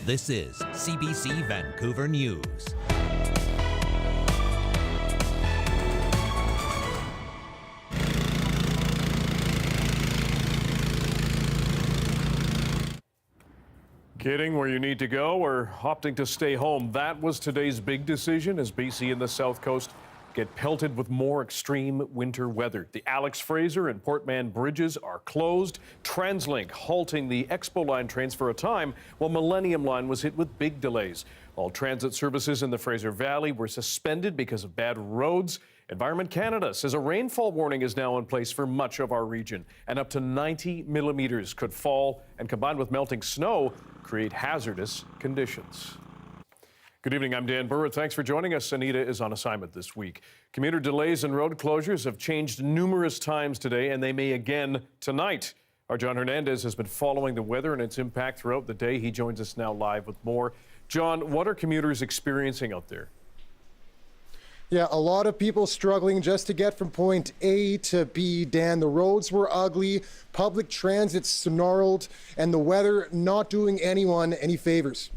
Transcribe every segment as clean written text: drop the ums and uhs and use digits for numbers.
This is CBC Vancouver News. Getting where you need to go or opting to stay home. That was today's big decision as BC and the South Coast get pelted with more extreme winter weather. The Alex Fraser and Port Mann bridges are closed. TransLink halting the Expo Line trains for a time, while Millennium Line was hit with big delays. All transit services in the Fraser Valley were suspended because of bad roads. Environment Canada says a rainfall warning is now in place for much of our region, and up to 90 millimeters could fall and, combined with melting snow, create hazardous conditions. Good evening, I'm Dan Burritt. Thanks for joining us. Anita is on assignment this week. Commuter delays and road closures have changed numerous times today, and they may again tonight. Our John Hernandez has been following the weather and its impact throughout the day. He joins us now live with more. John, what are commuters experiencing out there? Yeah, a lot of people struggling just to get from point A to B, Dan. The roads were ugly, public transit snarled, and the weather not doing anyone any favors.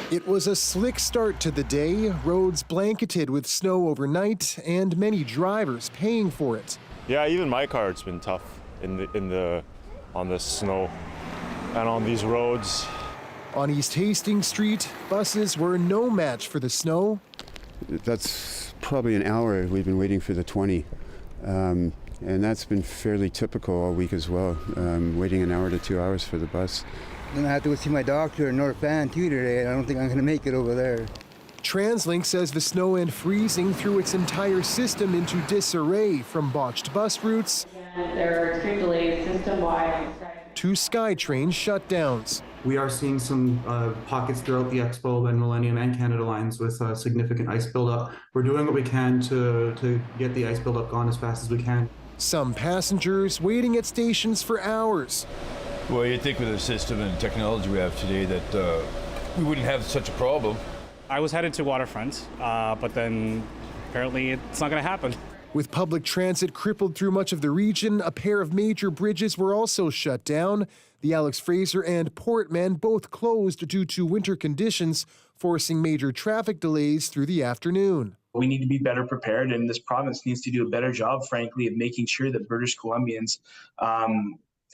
It was a slick start to the day, roads blanketed with snow overnight, and many drivers paying for it. Yeah, even my car, it's been tough on the snow and on these roads. On East Hastings Street, buses were no match for the snow. That's probably an hour we've been waiting for the 20. And that's been fairly typical all week as well, waiting an hour to 2 hours for the bus. Then I have to go see my doctor in North Van too today. I don't think I'm going to make it over there. TransLink says the snow and freezing threw its entire system into disarray, from botched bus routes there are extreme delays system-wide to SkyTrain shutdowns. We are seeing some pockets throughout the Expo and Millennium and Canada lines with significant ice buildup. We're doing what we can to get the ice buildup gone as fast as we can. Some passengers waiting at stations for hours. Well, you'd think with the system and technology we have today that we wouldn't have such a problem. I was headed to Waterfront, but then apparently it's not going to happen. With public transit crippled through much of the region, a pair of major bridges were also shut down. The Alex Fraser and Port Mann both closed due to winter conditions, forcing major traffic delays through the afternoon. We need to be better prepared, and this province needs to do a better job, frankly, of making sure that British Columbians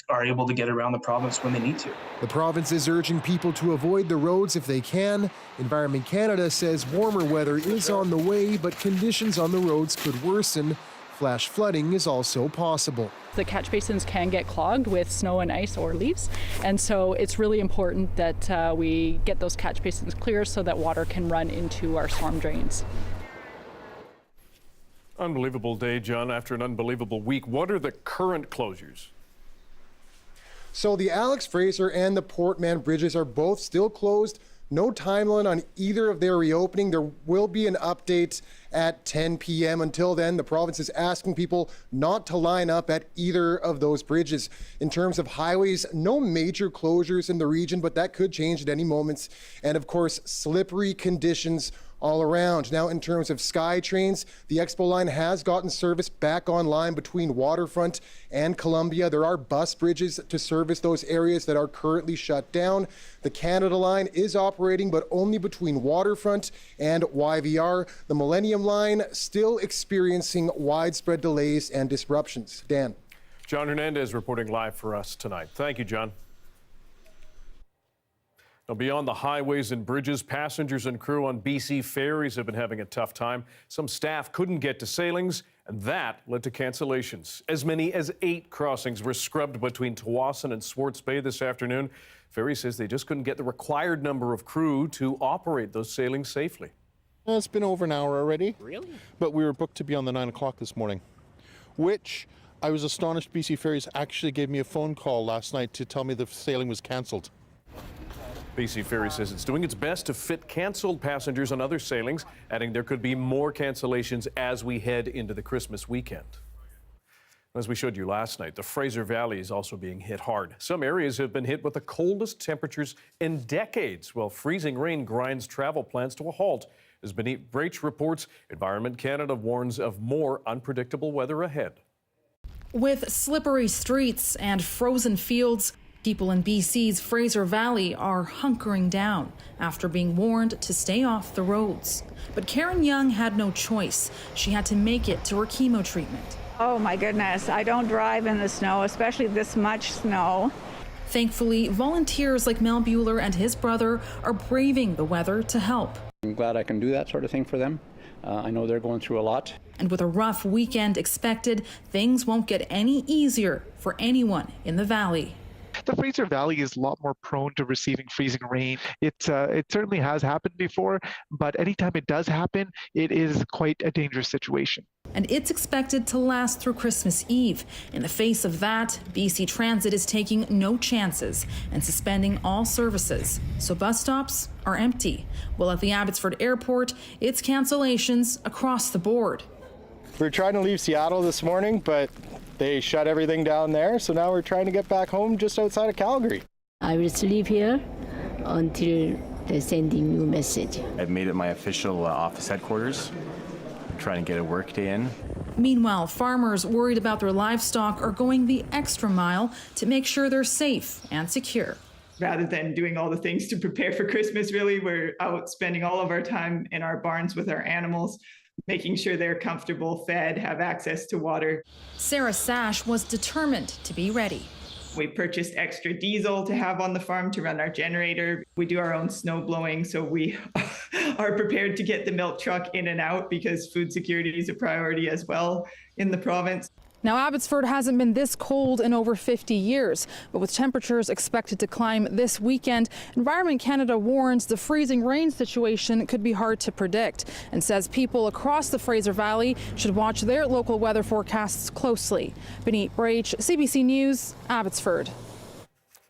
are able to get around the province when they need to. The province is urging people to avoid the roads if they can. Environment Canada says warmer weather is on the way, but conditions on the roads could worsen. Flash flooding is also possible. The catch basins can get clogged with snow and ice or leaves, and so it's really important that we get those catch basins clear so that water can run into our storm drains. Unbelievable day, John, after an unbelievable week. What are the current closures? So the Alex Fraser and the Port Mann bridges are both still closed. No timeline on either of their reopening. There will be an update at 10 p.m. Until then, the province is asking people not to line up at either of those bridges. In terms of highways, no major closures in the region, but that could change at any moment. And of course, slippery conditions all around. Now, in terms of SkyTrains, the Expo Line has gotten service back online between Waterfront and Columbia. There are bus bridges to service those areas that are currently shut down. The Canada Line is operating, but only between Waterfront and YVR. The Millennium Line still experiencing widespread delays and disruptions. Dan. John Hernandez reporting live for us tonight. Thank you, John. Now, beyond the highways and bridges, passengers and crew on BC ferries have been having a tough time. Some staff couldn't get to sailings, and that led to cancellations. As many as 8 crossings were scrubbed between Tawasin and Swartz Bay this afternoon. Ferry says they just couldn't get the required number of crew to operate those sailings safely. It's been over an hour already. Really? But we were booked to be on the 9 o'clock this morning, which I was astonished BC Ferries actually gave me a phone call last night to tell me the sailing was cancelled. BC Ferry says it's doing its best to fit canceled passengers on other sailings, adding there could be more cancellations as we head into the Christmas weekend. As we showed you last night, the Fraser Valley is also being hit hard. Some areas have been hit with the coldest temperatures in decades, while freezing rain grinds travel plans to a halt. As Benit Brach reports, Environment Canada warns of more unpredictable weather ahead. With slippery streets and frozen fields, People in BC's Fraser Valley are hunkering down after being warned to stay off the roads. But Karen Young had no choice. She had to make it to her chemo treatment. Oh my goodness, I don't drive in the snow, especially this much snow. Thankfully, volunteers like Mel Bueller and his brother are braving the weather to help. I'm glad I can do that sort of thing for them. I know they're going through a lot. And with a rough weekend expected, things won't get any easier for anyone in the valley. The Fraser Valley is a lot more prone to receiving freezing rain. It certainly has happened before, but anytime it does happen, it is quite a dangerous situation. And it's expected to last through Christmas Eve. In the face of that, BC Transit is taking no chances and suspending all services. So bus stops are empty. While at the Abbotsford Airport, it's cancellations across the board. We were trying to leave Seattle this morning, but they shut everything down there. So now we're trying to get back home just outside of Calgary. I will sleep here until they send a new message. I've made it my official office headquarters. I'm trying to get a work day in. Meanwhile, farmers worried about their livestock are going the extra mile to make sure they're safe and secure. Rather than doing all the things to prepare for Christmas, really, we're out spending all of our time in our barns with our animals, making sure they're comfortable, fed, have access to water. Sarah Sash was determined to be ready. We purchased extra diesel to have on the farm to run our generator. We do our own snow blowing, so we are prepared to get the milk truck in and out because food security is a priority as well in the province. Now, Abbotsford hasn't been this cold in over 50 years, but with temperatures expected to climb this weekend, Environment Canada warns the freezing rain situation could be hard to predict and says people across the Fraser Valley should watch their local weather forecasts closely. Benit Brach, CBC News, Abbotsford.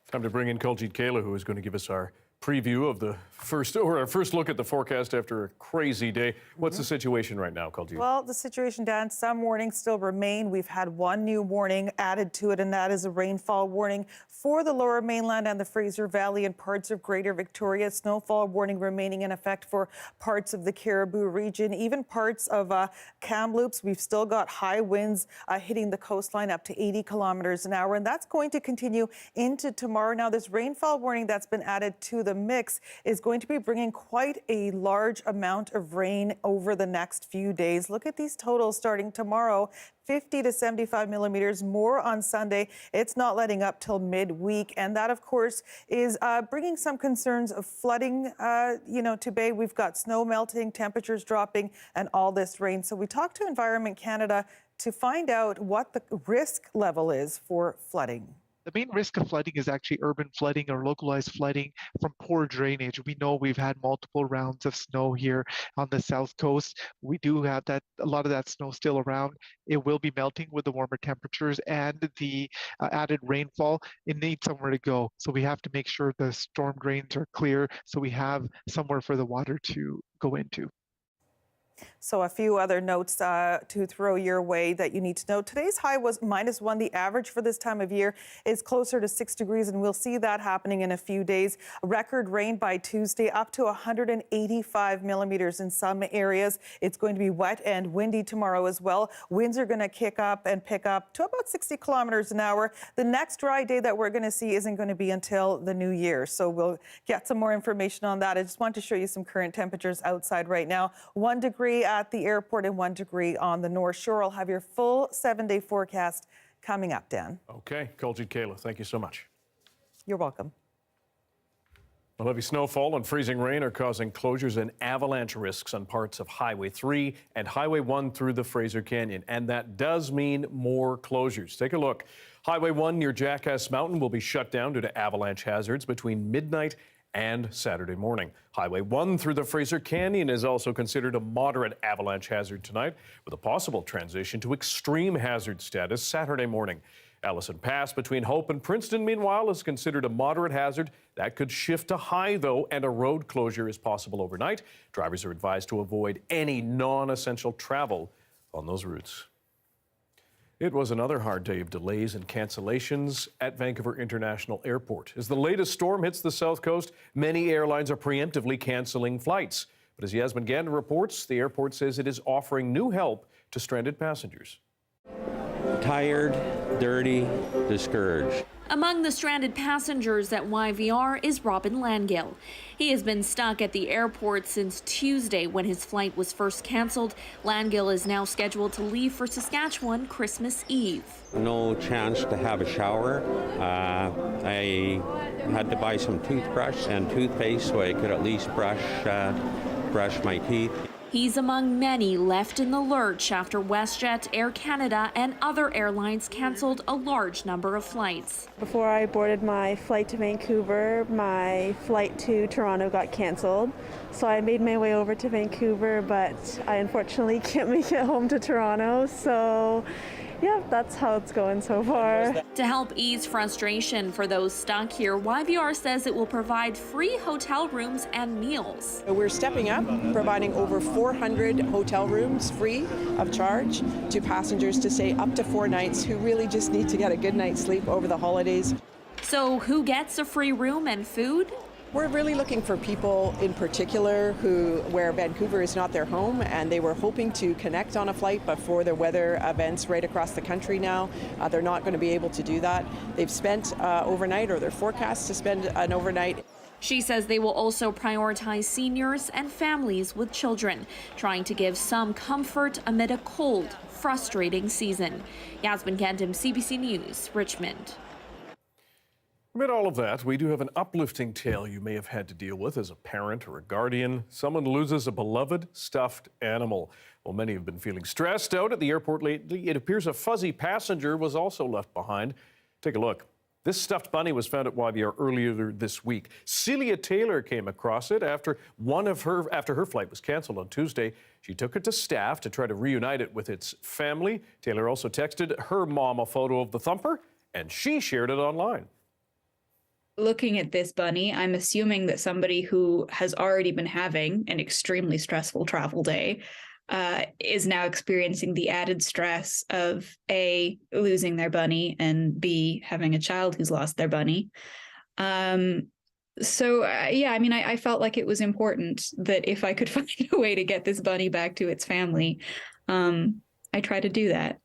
Time to bring in Kuljeet Kaila, who is going to give us our preview of our first look at the forecast after a crazy day. What's the situation right now, Kuljeet? Well, the situation, Dan, some warnings still remain. We've had one new warning added to it, and that is a rainfall warning for the Lower Mainland and the Fraser Valley and parts of Greater Victoria. Snowfall warning remaining in effect for parts of the Cariboo region, even parts of Kamloops. We've still got high winds hitting the coastline up to 80 kilometers an hour, and that's going to continue into tomorrow. Now, this rainfall warning that's been added to the mix is going to be bringing quite a large amount of rain over the next few days. Look at these totals starting tomorrow. 50 to 75 millimeters more on Sunday. It's not letting up till midweek. And that, of course, is bringing some concerns of flooding, to Bay. We've got snow melting, temperatures dropping, and all this rain. So we talked to Environment Canada to find out what the risk level is for flooding. The main risk of flooding is actually urban flooding or localized flooding from poor drainage. We know we've had multiple rounds of snow here on the south coast. We do have a lot of that snow still around. It will be melting with the warmer temperatures and the added rainfall. It needs somewhere to go. So we have to make sure the storm drains are clear so we have somewhere for the water to go into. So a few other notes to throw your way that you need to know. Today's high was -1. The average for this time of year is closer to 6 degrees, and we'll see that happening in a few days. Record rain by Tuesday, up to 185 millimeters in some areas. It's going to be wet and windy tomorrow as well. Winds are going to kick up and pick up to about 60 kilometers an hour. The next dry day that we're going to see isn't going to be until the new year. So we'll get some more information on that. I just want to show you some current temperatures outside right now. 1 degree at the airport and 1 degree on the North Shore. I'll have your full 7-day forecast coming up, Dan. Okay, Kuljeet Kaila, thank you so much. You're welcome. Well, heavy snowfall and freezing rain are causing closures and avalanche risks on parts of Highway 3 and Highway 1 through the Fraser Canyon, and that does mean more closures. Take a look. Highway 1 near Jackass Mountain will be shut down due to avalanche hazards between midnight and Saturday morning. Highway 1 through the Fraser Canyon is also considered a moderate avalanche hazard tonight, with a possible transition to extreme hazard status Saturday morning. Allison Pass between Hope and Princeton, meanwhile, is considered a moderate hazard. That could shift to high, though, and a road closure is possible overnight. Drivers are advised to avoid any non-essential travel on those routes. It was another hard day of delays and cancellations at Vancouver International Airport. As the latest storm hits the south coast, many airlines are preemptively canceling flights. But as Yasmin Gander reports, the airport says it is offering new help to stranded passengers. Tired, dirty, discouraged. Among the stranded passengers at YVR is Robin Langill. He has been stuck at the airport since Tuesday when his flight was first canceled. Langill is now scheduled to leave for Saskatchewan Christmas Eve. No chance to have a shower. I had to buy some toothbrush and toothpaste so I could at least brush my teeth. He's among many left in the lurch after WestJet, Air Canada, and other airlines canceled a large number of flights. Before I boarded my flight to Vancouver, my flight to Toronto got canceled. So I made my way over to Vancouver, but I unfortunately can't make it home to Toronto. So yeah, that's how it's going so far. To help ease frustration for those stuck here, YVR says it will provide free hotel rooms and meals. We're stepping up, providing over 400 hotel rooms free of charge to passengers to stay up to 4 nights who really just need to get a good night's sleep over the holidays. So who gets a free room and food? We're really looking for people in particular where Vancouver is not their home and they were hoping to connect on a flight, but for the weather events right across the country now, they're not going to be able to do that. They've spent overnight, or they're forecast to spend an overnight. She says they will also prioritize seniors and families with children, trying to give some comfort amid a cold, frustrating season. Yasmin Gandham, CBC News, Richmond. Amid all of that, we do have an uplifting tale you may have had to deal with as a parent or a guardian. Someone loses a beloved stuffed animal. Well, many have been feeling stressed out at the airport lately. It appears a fuzzy passenger was also left behind. Take a look. This stuffed bunny was found at YVR earlier this week. Celia Taylor came across it after her flight was canceled on Tuesday. She took it to staff to try to reunite it with its family. Taylor also texted her mom a photo of the thumper, and she shared it online. Looking at this bunny, I'm assuming that somebody who has already been having an extremely stressful travel day is now experiencing the added stress of A, losing their bunny, and B, having a child who's lost their bunny. I felt like it was important that if I could find a way to get this bunny back to its family, I try to do that.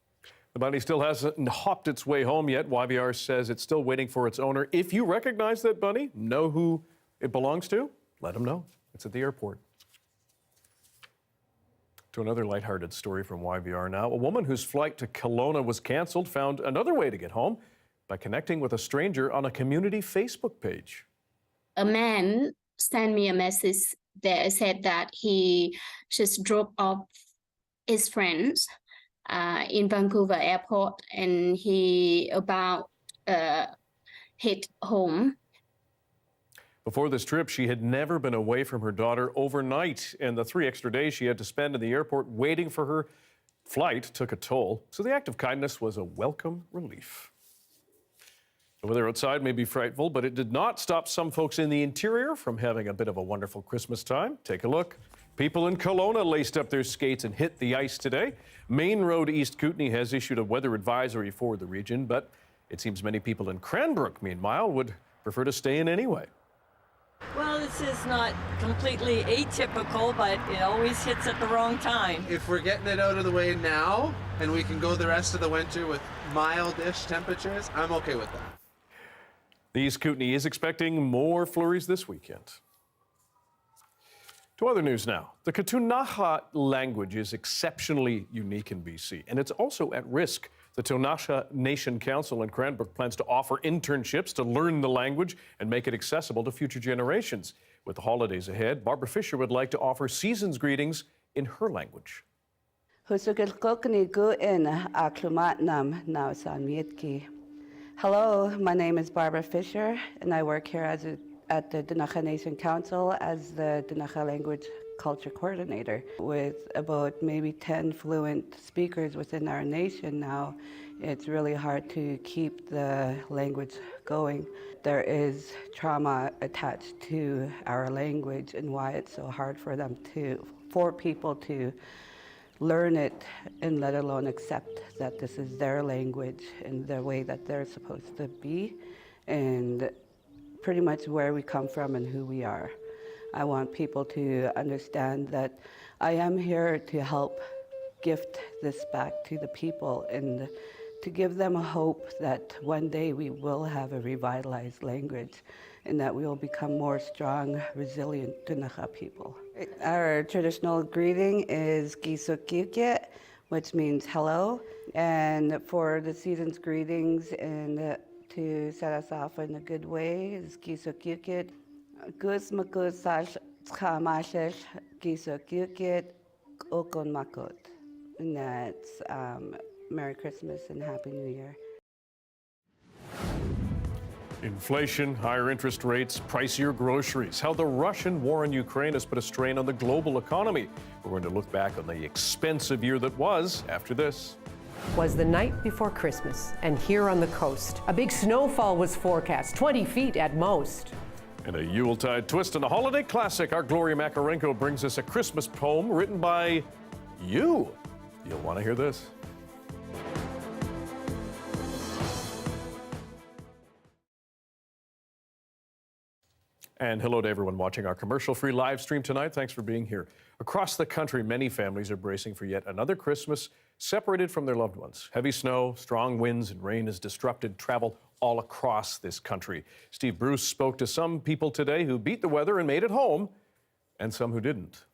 The bunny still hasn't hopped its way home yet. YVR says it's still waiting for its owner. If you recognize that bunny, know who it belongs to, let them know. It's at the airport. To another lighthearted story from YVR now. A woman whose flight to Kelowna was canceled found another way to get home by connecting with a stranger on a community Facebook page. A man sent me a message that said that he just dropped off his friends in Vancouver airport, and he about hit home. Before this trip, she had never been away from her daughter overnight, and the 3 extra days she had to spend in the airport waiting for her flight took a toll. So the act of kindness was a welcome relief. The weather outside may be frightful, but it did not stop some folks in the interior from having a bit of a wonderful Christmas time. Take a look. People in Kelowna laced up their skates and hit the ice today. Main Road East Kootenay has issued a weather advisory for the region, but it seems many people in Cranbrook, meanwhile, would prefer to stay in anyway. Well, this is not completely atypical, but it always hits at the wrong time. If we're getting it out of the way now and we can go the rest of the winter with mild-ish temperatures, I'm okay with that. The East Kootenay is expecting more flurries this weekend. To other news now. The Ktunaxa language is exceptionally unique in BC, and it's also at risk. The Ktunaxa Nation Council in Cranbrook plans to offer internships to learn the language and make it accessible to future generations. With the holidays ahead, Barbara Fisher would like to offer season's greetings in her language. Hello, my name is Barbara Fisher, and I work here at the Ktunaxa Nation Council as the Ktunaxa Language Culture Coordinator. With about maybe 10 fluent speakers within our nation now, it's really hard to keep the language going. There is trauma attached to our language and why it's so hard for people to learn it and let alone accept that this is their language and the way that they're supposed to be, and pretty much where we come from and who we are. I want people to understand that I am here to help gift this back to the people and to give them a hope that one day we will have a revitalized language and that we will become more strong, resilient Ktunaxa people. Our traditional greeting is Gisukukit, which means hello. And for the season's greetings and to set us off in a good way is Gisukukit. Gus makus sash chamashesh Gisukukit okon makot. And that's Merry Christmas and Happy New Year. Inflation, higher interest rates, pricier groceries. How the Russian war in Ukraine has put a strain on the global economy. We're going to look back on the expensive year that was after this. Was the night before Christmas, and here on the coast, a big snowfall was forecast, 20 feet at most. In a Yuletide twist and a holiday classic, our Gloria Makarenko brings us a Christmas poem written by you. You'll want to hear this. And hello to everyone watching our commercial-free live stream tonight. Thanks for being here. Across the country, many families are bracing for yet another Christmas separated from their loved ones. Heavy snow, strong winds, and rain has disrupted travel all across this country. Steve Bruce spoke to some people today who beat the weather and made it home, and some who didn't.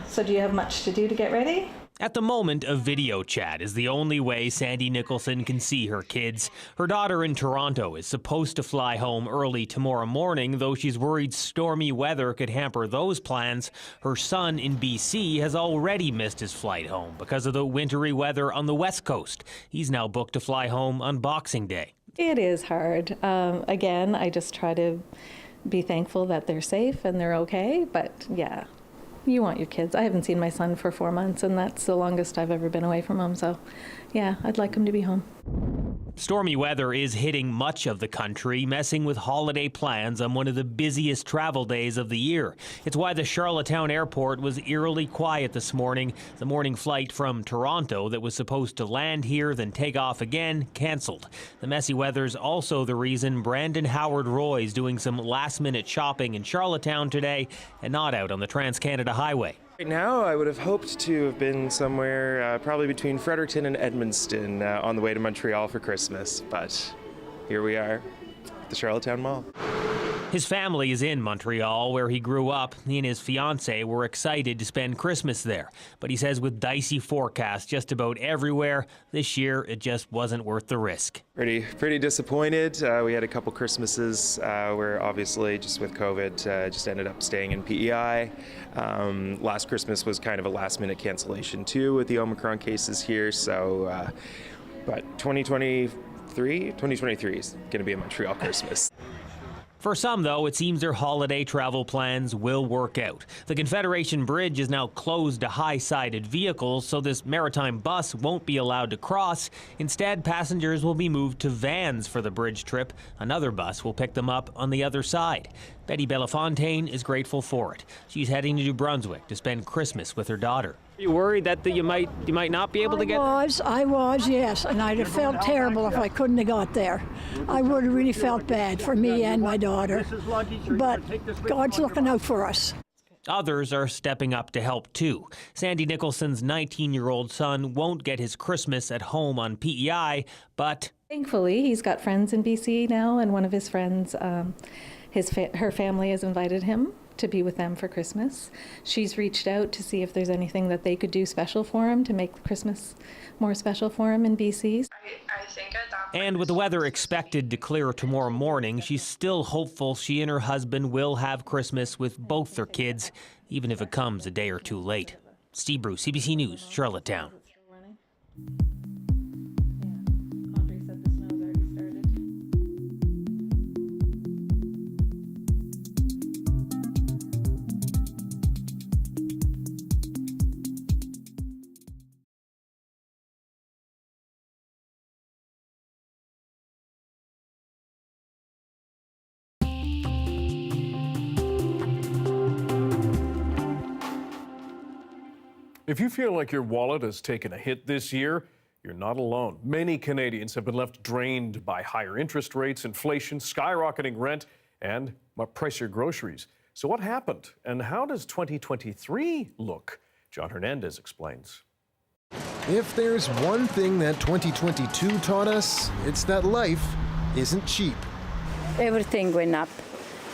So do you have much to do to get ready? At the moment, a video chat is the only way Sandy Nicholson can see her kids. Her daughter in Toronto is supposed to fly home early tomorrow morning, though she's worried stormy weather could hamper those plans. Her son in BC has already missed his flight home because of the wintry weather on the West Coast. He's now booked to fly home on Boxing Day. It is hard. Again, I just try to be thankful that they're safe and they're okay, but yeah. You want your kids. I haven't seen my son for 4 months, and that's the longest I've ever been away from him. So, yeah, I'd like him to be home. Stormy weather is hitting much of the country, messing with holiday plans on one of the busiest travel days of the year. It's why the Charlottetown airport was eerily quiet this morning. The morning flight from Toronto that was supposed to land here, then take off again, canceled. The messy weather's also the reason Brandon Howard Roy's doing some last-minute shopping in Charlottetown today and not out on the Trans-Canada Highway. Right now, I would have hoped to have been somewhere probably between Fredericton and Edmundston on the way to Montreal for Christmas, but here we are at the Charlottetown Mall. His family is in Montreal, where he grew up. He and his fiancée were excited to spend Christmas there. But he says with dicey forecasts just about everywhere, this year it just wasn't worth the risk. Pretty disappointed. We had a couple Christmases where obviously just with COVID, just ended up staying in PEI. Last Christmas was kind of a last minute cancellation too with the Omicron cases here. So, but 2023 is going to be a Montreal Christmas. For some, though, it seems their holiday travel plans will work out. The Confederation Bridge is now closed to high-sided vehicles, so this maritime bus won't be allowed to cross. Instead, passengers will be moved to vans for the bridge trip. Another bus will pick them up on the other side. Betty Belafontaine is grateful for it. She's heading to New Brunswick to spend Christmas with her daughter. Are you worried that you might not be able to get? I was, yes, and I'd have felt terrible if I couldn't have got there. I would have really felt bad for me and my daughter. But God's looking out for us. Others are stepping up to help too. Sandy Nicholson's 19-year-old son won't get his Christmas at home on PEI, but Thankfully, he's got friends in BC now, and one of his friends, her family has invited him to be with them for Christmas. She's reached out to see if there's anything that they could do special for him to make Christmas more special for him in BC. And with the weather expected to clear tomorrow morning, she's still hopeful she and her husband will have Christmas with both their kids, even if it comes a day or two late. Steve Bruce, CBC News, Charlottetown. If you feel like your wallet has taken a hit this year, you're not alone. Many Canadians have been left drained by higher interest rates, inflation, skyrocketing rent, and pricier groceries. So what happened, and how does 2023 look? John Hernandez explains. If there's one thing that 2022 taught us, it's that life isn't cheap. Everything went up,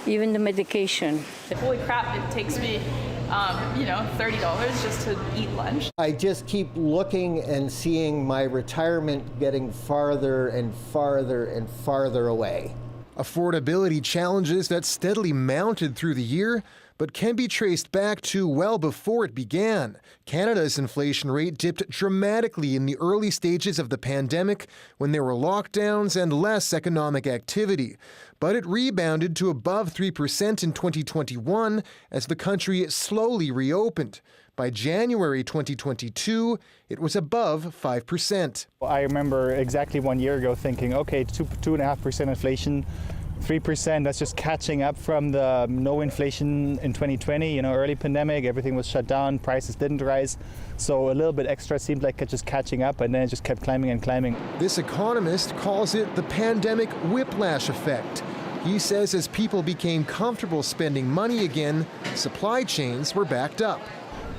even the medication. Holy crap, it takes me, $30 just to eat lunch. I just keep looking and seeing my retirement getting farther and farther and farther away. Affordability challenges that steadily mounted through the year, but can be traced back to well before it began. Canada's inflation rate dipped dramatically in the early stages of the pandemic when there were lockdowns and less economic activity. But it rebounded to above 3% in 2021 as the country slowly reopened. By January 2022, it was above 5%. I remember exactly 1 year ago thinking, okay, 2.5% inflation, 3%, that's just catching up from the no inflation in 2020, early pandemic, everything was shut down, prices didn't rise. So a little bit extra seemed like just catching up, and then it just kept climbing and climbing. This economist calls it the pandemic whiplash effect. He says as people became comfortable spending money again, supply chains were backed up.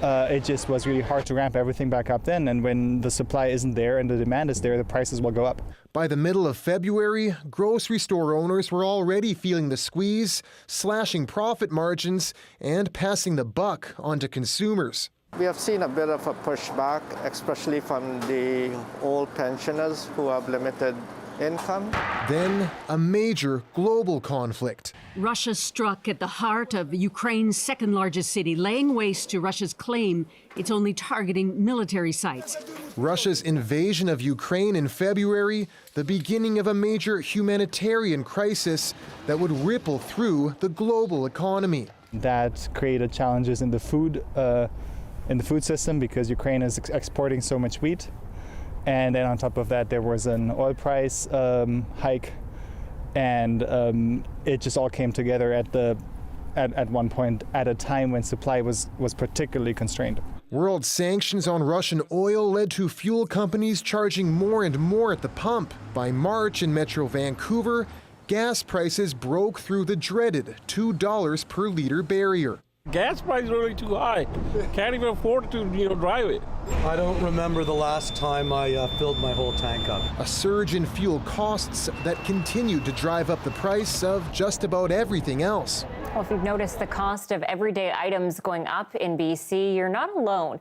It just was really hard to ramp everything back up then, and when the supply isn't there and the demand is there, the prices will go up. By the middle of February, grocery store owners were already feeling the squeeze, slashing profit margins and passing the buck on to consumers. We have seen a bit of a pushback, especially from the old pensioners who have limited income. Then a major global conflict. Russia struck at the heart of Ukraine's second largest city, laying waste to Russia's claim it's only targeting military sites. Russia's invasion of Ukraine in February, the beginning of a major humanitarian crisis that would ripple through the global economy. That created challenges in the food system because Ukraine is exporting so much wheat. And then on top of that, there was an oil price hike, and it just all came together at one point at a time when supply was particularly constrained. World sanctions on Russian oil led to fuel companies charging more and more at the pump. By March in Metro Vancouver, gas prices broke through the dreaded $2 per liter barrier. Gas prices are really too high. Can't even afford to, drive it. I don't remember the last time I filled my whole tank up. A surge in fuel costs that continued to drive up the price of just about everything else. Well, if you've noticed the cost of everyday items going up in BC, you're not alone.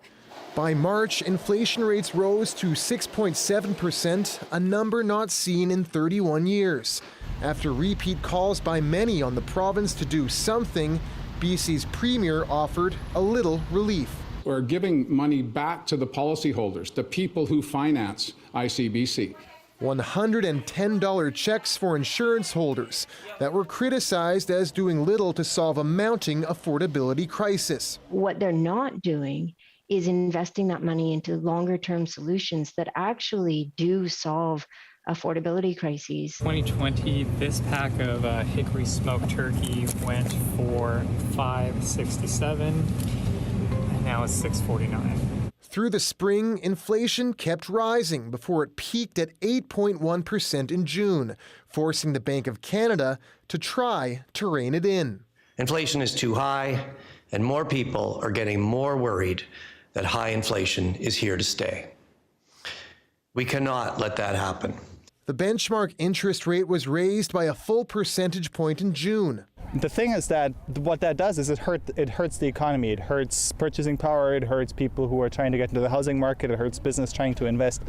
By March, inflation rates rose to 6.7%, a number not seen in 31 years. After repeat calls by many on the province to do something, BC's premier offered a little relief. We're giving money back to the policyholders, the people who finance ICBC. $110 checks for insurance holders that were criticized as doing little to solve a mounting affordability crisis. What they're not doing is investing that money into longer-term solutions that actually do solve affordability crises. 2020, this pack of hickory smoked turkey went for $5.67, and now it's $6.49. Through the spring, inflation kept rising before it peaked at 8.1% in June, forcing the Bank of Canada to try to rein it in. Inflation is too high, and more people are getting more worried that high inflation is here to stay. We cannot let that happen. The benchmark interest rate was raised by a full percentage point in June. The thing is that what that does is it hurts the economy. It hurts purchasing power. It hurts people who are trying to get into the housing market. It hurts business trying to invest.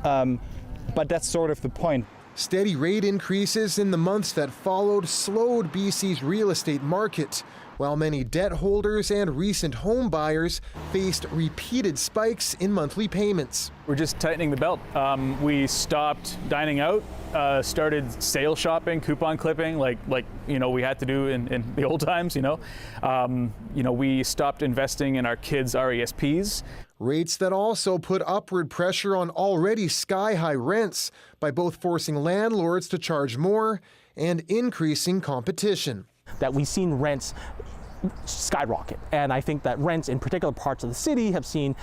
But that's sort of the point. Steady rate increases in the months that followed slowed BC's real estate market, while many debt holders and recent home buyers faced repeated spikes in monthly payments. We're just tightening the belt. We stopped dining out, started sale shopping, coupon clipping, like we had to do in the old times. We stopped investing in our kids' RESPs. Rates that also put upward pressure on already sky-high rents by both forcing landlords to charge more and increasing competition. That we've seen rents skyrocket, and I think that rents in particular parts of the city have seen,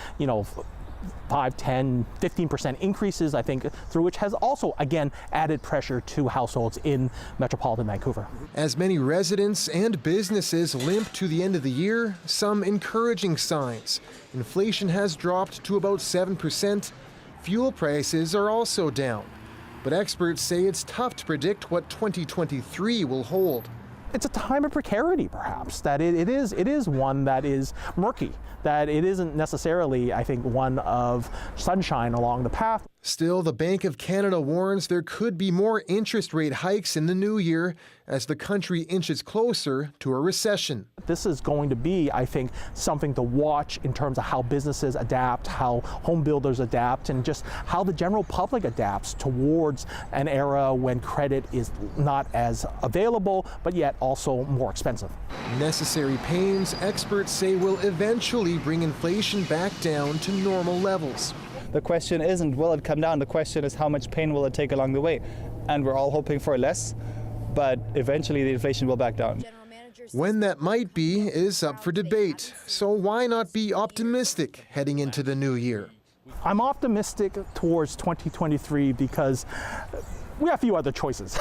5, 10, 15% increases, I think, through which has also, again, added pressure to households in metropolitan Vancouver. As many residents and businesses limp to the end of the year, some encouraging signs. Inflation has dropped to about 7%. Fuel prices are also down. But experts say it's tough to predict what 2023 will hold. It's a time of precarity, perhaps, that it is one that is murky, that it isn't necessarily, I think, one of sunshine along the path. Still, the Bank of Canada warns there could be more interest rate hikes in the new year as the country inches closer to a recession. This is going to be, I think, something to watch in terms of how businesses adapt, how home builders adapt, and just how the general public adapts towards an era when credit is not as available, but yet also more expensive. Necessary pains, experts say, will eventually bring inflation back down to normal levels. The question isn't will it come down, the question is how much pain will it take along the way. And we're all hoping for less, but eventually the inflation will back down. When that might be is up for debate, so why not be optimistic heading into the new year? I'm optimistic towards 2023 because we have a few other choices.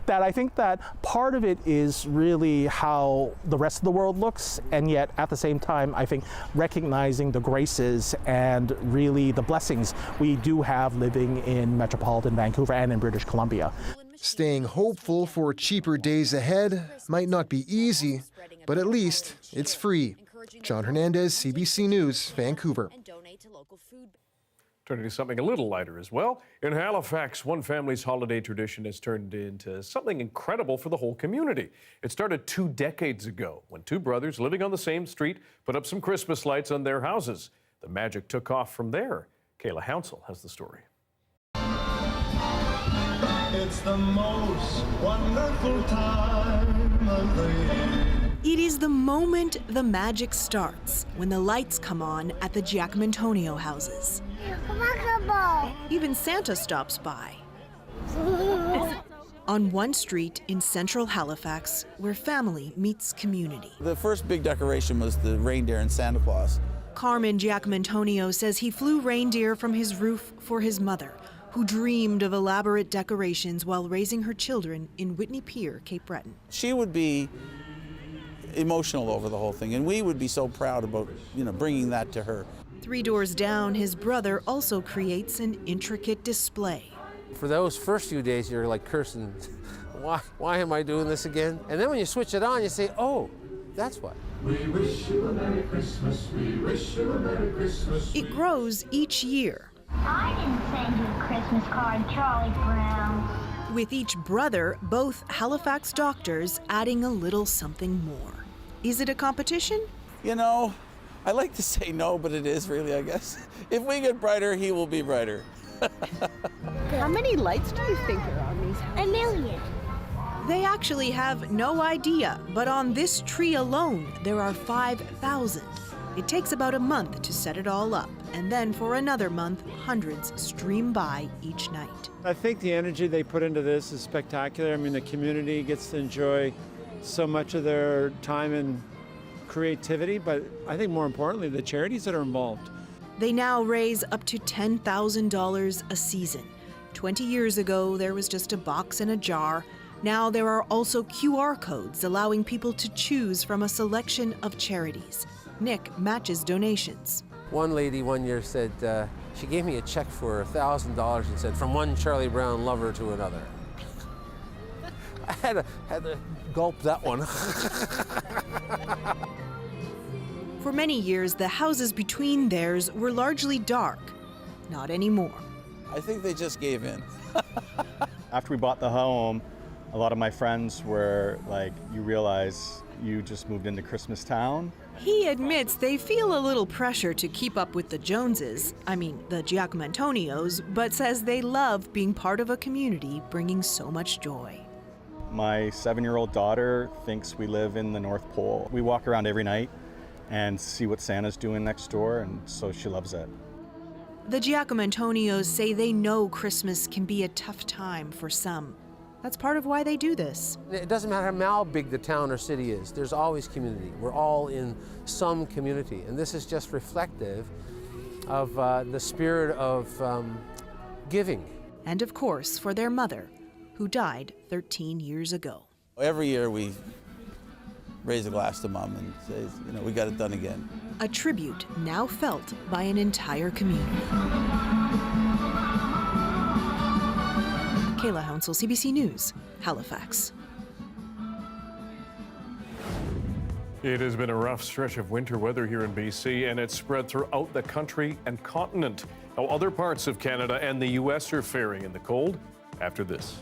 that I think that part of it is really how the rest of the world looks, and yet at the same time, I think recognizing the graces and really the blessings we do have living in metropolitan Vancouver and in British Columbia. Staying hopeful for cheaper days ahead might not be easy, but at least it's free. John Hernandez, CBC News, Vancouver. Turning to something a little lighter as well. In Halifax, one family's holiday tradition has turned into something incredible for the whole community. It started 2 decades ago when two brothers living on the same street put up some Christmas lights on their houses. The magic took off from there. Kayla Hounsell has the story. It's the most wonderful time of the year. It is the moment the magic starts, when the lights come on at the Giacomantonio houses. Even Santa stops by. On one street in central Halifax, where family meets community. The first big decoration was the reindeer and Santa Claus. Carmen Giacomantonio says he flew reindeer from his roof for his mother, who dreamed of elaborate decorations while raising her children in Whitney Pier, Cape Breton. She would be emotional over the whole thing, and we would be so proud about, bringing that to her. 3 doors down, his brother also creates an intricate display. For those first few days, you're like cursing, why am I doing this again? And then when you switch it on, you say, oh, that's what. We wish you a Merry Christmas, we wish you a Merry Christmas. It grows each year. I didn't send you a Christmas card, Charlie Brown. With each brother, both Halifax doctors adding a little something more. Is it a competition? I like to say no, but it is really, I guess. If we get brighter, he will be brighter. How many lights do you think are on these houses? 1 million. They actually have no idea, but on this tree alone, there are 5,000. It takes about a month to set it all up, and then for another month, hundreds stream by each night. I think the energy they put into this is spectacular. I mean, the community gets to enjoy so much of their time and creativity, but I think more importantly, the charities that are involved. They now raise up to $10,000 a season. 20 years ago, there was just a box and a jar. Now there are also QR codes allowing people to choose from a selection of charities. Nick matches donations. One lady one year said, she gave me a check for $1,000 and said, from one Charlie Brown lover to another. I had to gulp that one. For many years, the houses between theirs were largely dark. Not anymore. I think they just gave in. After we bought the home, a lot of my friends were like, you realize you just moved into Christmas Town. He admits they feel a little pressure to keep up with the Joneses, the Giacomantonios, but says they love being part of a community bringing so much joy. My 7-year-old daughter thinks we live in the North Pole. We walk around every night and see what Santa's doing next door, and so she loves it. The Giacomantonios say they know Christmas can be a tough time for some. That's part of why they do this. It doesn't matter how big the town or city is, there's always community. We're all in some community, and this is just reflective of the spirit of giving. And of course, for their mother, who died 13 years ago. Every year we raise a glass to Mom and say, you know, we got it done again. A tribute now felt by an entire community. Kaila Hounsell, CBC News, Halifax. It has been a rough stretch of winter weather here in BC, and it's spread throughout the country and continent. How other parts of Canada and the U.S. are faring in the cold after this.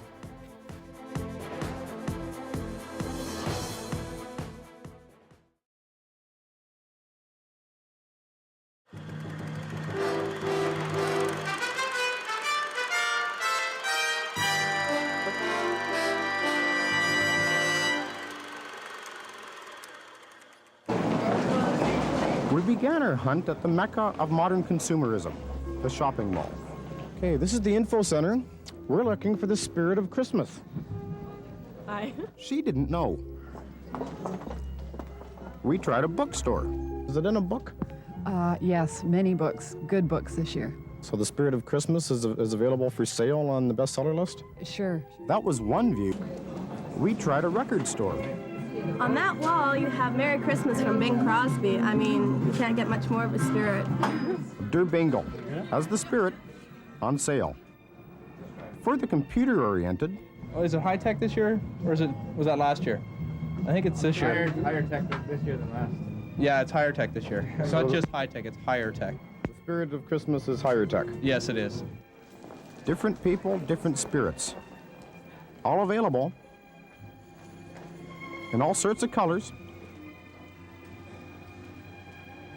We began our hunt at the mecca of modern consumerism, the shopping mall. Okay, this is the info center. We're looking for the spirit of Christmas. Hi. She didn't know. We tried a bookstore. Is it in a book? Yes, many books, good books this year. So the spirit of Christmas is available for sale on the bestseller list? Sure. That was one view. We tried a record store. On that wall, you have Merry Christmas from Bing Crosby. I mean, you can't get much more of a spirit. Der Bingle has the spirit on sale. For the computer-oriented. Oh, is it high tech this year, or was that last year? I think it's this year. Higher tech this year than last. Yeah, it's higher tech this year. It's not just high tech; it's higher tech. The spirit of Christmas is higher tech. Yes, it is. Different people, different spirits. All available in all sorts of colors.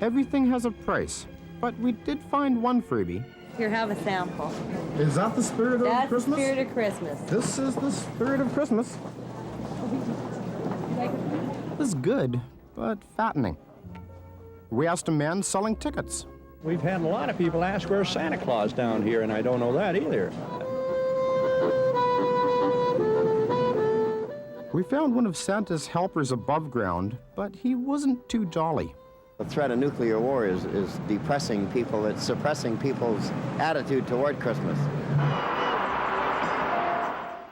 Everything has a price, but we did find one freebie. Here, have a sample. Is that the spirit of Christmas? That's the spirit of Christmas. This is the spirit of Christmas. It was good, but fattening. We asked a man selling tickets. We've had a lot of people ask where's Santa Claus down here, and I don't know that either. We found one of Santa's helpers above ground, but he wasn't too jolly. The threat of nuclear war is depressing people. It's suppressing people's attitude toward Christmas.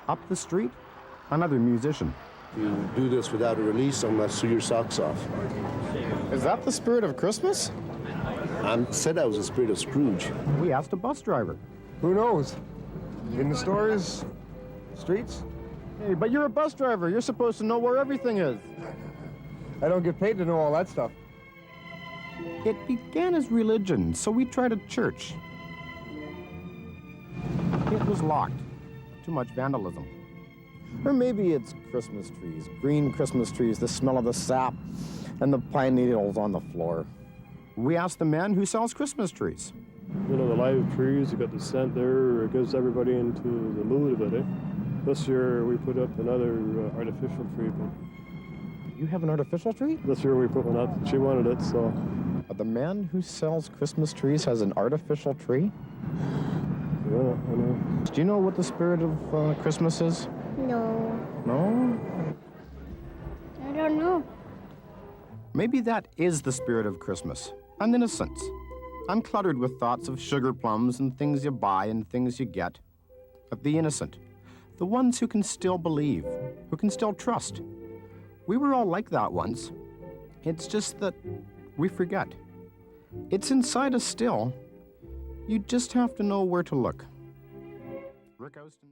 Up the street, another musician. You do this without a release unless your socks off. Is that the spirit of Christmas? I said I was the spirit of Scrooge. We asked a bus driver. Who knows? In the stores, streets? Hey, but you're a bus driver. You're supposed to know where everything is. I don't get paid to know all that stuff. It began as religion, so we tried a church. It was locked. Too much vandalism. Or maybe it's Christmas trees, green Christmas trees, the smell of the sap, and the pine needles on the floor. We asked the man who sells Christmas trees. You know, the live trees, you got the scent there, it gets everybody into the mood of it, eh? This year we put up another artificial tree. But you have an artificial tree? This year we put one up. She wanted it, so. The man who sells Christmas trees has an artificial tree? Yeah, I know. Do you know what the spirit of Christmas is? No. No? I don't know. Maybe that is the spirit of Christmas. An innocence. Uncluttered with thoughts of sugar plums and things you buy and things you get. But the innocent. The ones who can still believe, who can still trust. We were all like that once. It's just that we forget. It's inside us still. You just have to know where to look. Rick Austin.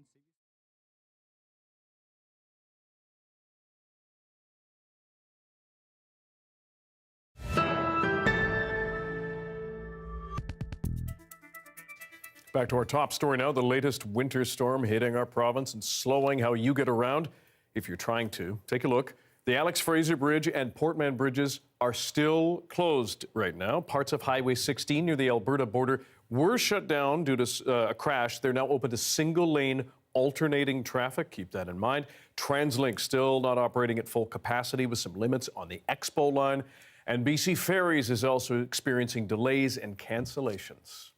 Back to our top story now. The latest winter storm hitting our province and slowing how you get around if you're trying to. Take a look. The Alex Fraser Bridge and Portman bridges are still closed right now. Parts of Highway 16 near the Alberta border were shut down due to a crash. They're now open to single-lane alternating traffic. Keep that in mind. TransLink still not operating at full capacity with some limits on the Expo line. And BC Ferries is also experiencing delays and cancellations.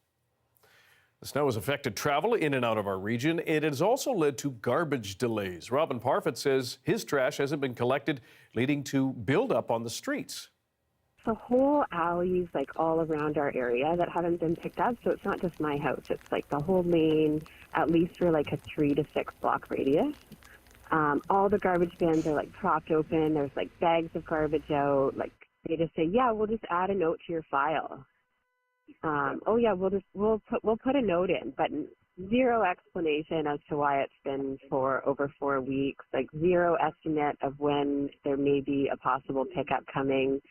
The snow has affected travel in and out of our region. It has also led to garbage delays. Robin Parfitt says his trash hasn't been collected, leading to buildup on the streets. the whole alleys, like all around our area that haven't been picked up. So it's not just my house. It's like the whole lane, at least for like a 3 to 6 block radius. All the garbage bins are like propped open. There's like bags of garbage out. Like they just say, yeah, we'll just add a note to your file. Oh yeah, we'll put a note in, but zero explanation as to why it's been for over 4 weeks. Like zero estimate of when there may be a possible pickup coming.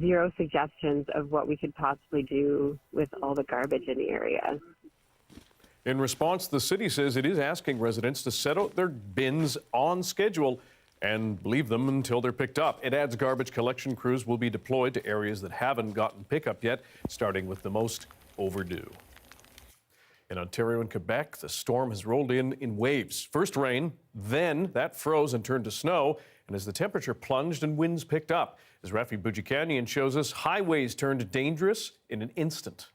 Zero suggestions of what we could possibly do with all the garbage in the area. In response, the city says it is asking residents to set out their bins on schedule and leave them until they're picked up. It adds garbage collection crews will be deployed to areas that haven't gotten pickup yet, starting with the most overdue. In Ontario and Quebec, the storm has rolled in waves. First rain, then that froze and turned to snow. And as the temperature plunged and winds picked up, as Rafi Boudjikanian shows us, highways turned dangerous in an instant.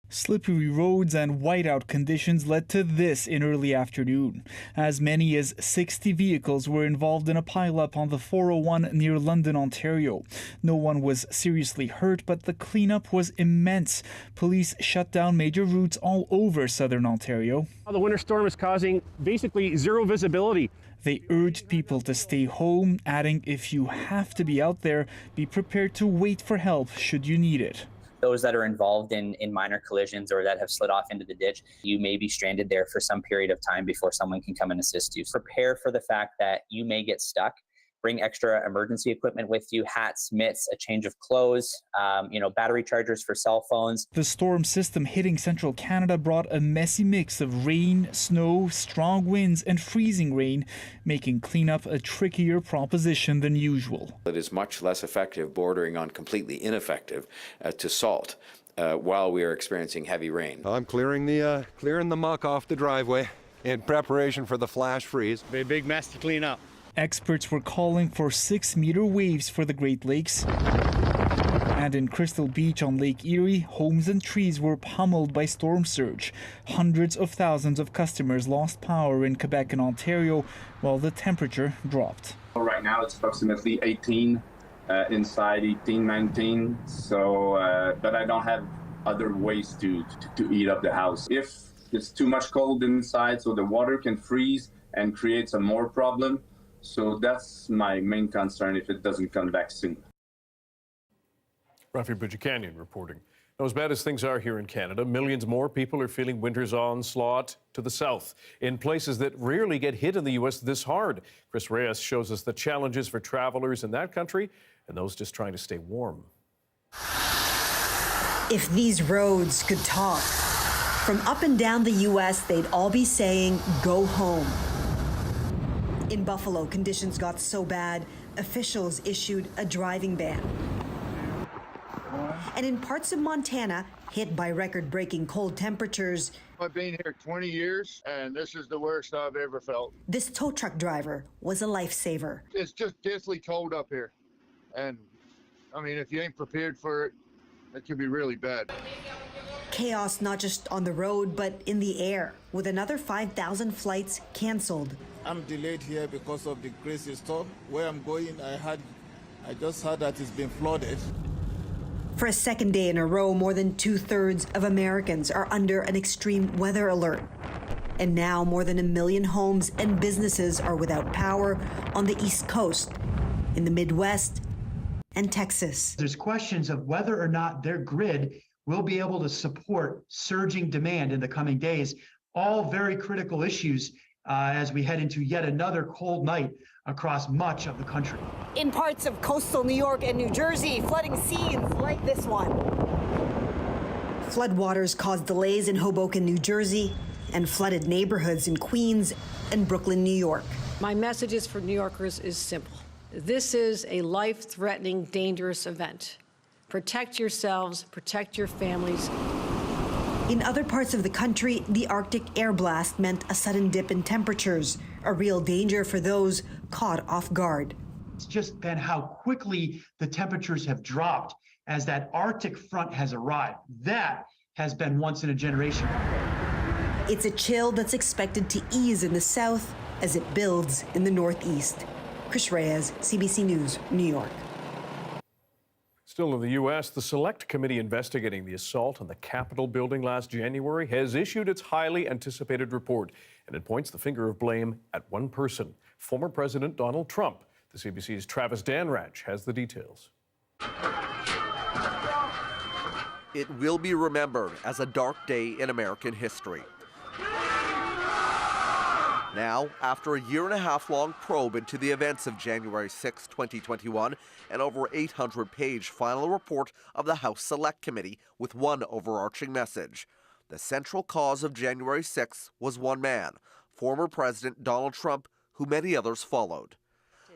Slippery roads and whiteout conditions led to this in early afternoon. As many as 60 vehicles were involved in a pileup on the 401 near London, Ontario. No one was seriously hurt, but the cleanup was immense. Police shut down major routes all over southern Ontario. The winter storm is causing basically zero visibility. They urged people to stay home, adding if you have to be out there, be prepared to wait for help should you need it. Those that are involved in minor collisions or that have slid off into the ditch, you may be stranded there for some period of time before someone can come and assist you. Prepare for the fact that you may get stuck. Bring extra emergency equipment with you, hats, mitts, a change of clothes, battery chargers for cell phones. The storm system hitting central Canada brought a messy mix of rain, snow, strong winds, and freezing rain, making cleanup a trickier proposition than usual. It is much less effective, bordering on completely ineffective, to salt while we are experiencing heavy rain. I'm clearing the muck off the driveway in preparation for the flash freeze. Be a big mess to clean up. Experts were calling for 6-meter waves for the Great Lakes. And in Crystal Beach on Lake Erie, homes and trees were pummeled by storm surge. Hundreds of thousands of customers lost power in Quebec and Ontario while the temperature dropped. Right now it's approximately 18, inside 18, 19. So, but I don't have other ways to heat up the house. If it's too much cold inside, so the water can freeze and create some more problem. So that's my main concern if it doesn't come back soon. Rafi Boudjikanian reporting. Now, as bad as things are here in Canada, millions more people are feeling winter's onslaught to the south, in places that rarely get hit in the U.S. this hard. Chris Reyes shows us the challenges for travelers in that country and those just trying to stay warm. If these roads could talk, from up and down the U.S., they'd all be saying, go home. In Buffalo, conditions got so bad, officials issued a driving ban. And in parts of Montana, hit by record-breaking cold temperatures, I've been here 20 years, and this is the worst I've ever felt. This tow truck driver was a lifesaver. It's just deathly cold up here. And, I mean, if you ain't prepared for it, it could be really bad. Chaos not just on the road, but in the air, with another 5,000 flights canceled. I'm delayed here because of the crazy storm. Where I'm going, I just heard that it's been flooded. For a second day in a row, more than 2/3 of Americans are under an extreme weather alert. And now more than 1 million homes and businesses are without power on the East Coast, in the Midwest, and Texas. There's questions of whether or not their grid will be able to support surging demand in the coming days, all very critical issues as we head into yet another cold night across much of the country. In parts of coastal New York and New Jersey, flooding scenes like this one. Floodwaters caused delays in Hoboken, New Jersey, and flooded neighborhoods in Queens and Brooklyn, New York. My message for New Yorkers is simple. This is a life-threatening, dangerous event. Protect yourselves, protect your families. In other parts of the country, the Arctic air blast meant a sudden dip in temperatures, a real danger for those caught off guard. It's just been how quickly the temperatures have dropped as that Arctic front has arrived. That has been once in a generation. It's a chill that's expected to ease in the south as it builds in the northeast. Chris Reyes, CBC News, New York. Still in the U.S., the Select Committee investigating the assault on the Capitol building last January has issued its highly anticipated report, and it points the finger of blame at one person, former President Donald Trump. The CBC's Travis Danrach has the details. It will be remembered as a dark day in American history. Now, after a year-and-a-half-long probe into the events of January 6, 2021, an over 800-page final report of the House Select Committee with one overarching message. The central cause of January 6 was one man, former President Donald Trump, who many others followed.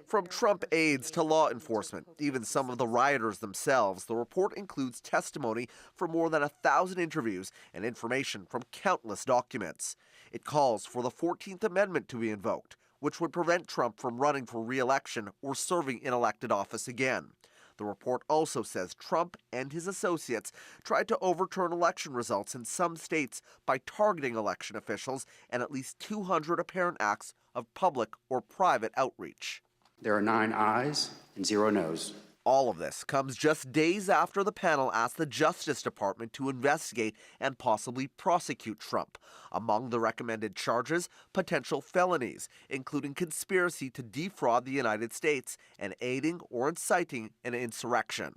From Trump aides to law enforcement, even some of the rioters themselves, the report includes testimony from more than 1,000 interviews and information from countless documents. It calls for the 14th Amendment to be invoked, which would prevent Trump from running for re-election or serving in elected office again. The report also says Trump and his associates tried to overturn election results in some states by targeting election officials and at least 200 apparent acts of public or private outreach. There are 9 ayes and 0 noes. All of this comes just days after the panel asked the Justice Department to investigate and possibly prosecute Trump. Among the recommended charges, potential felonies, including conspiracy to defraud the United States and aiding or inciting an insurrection.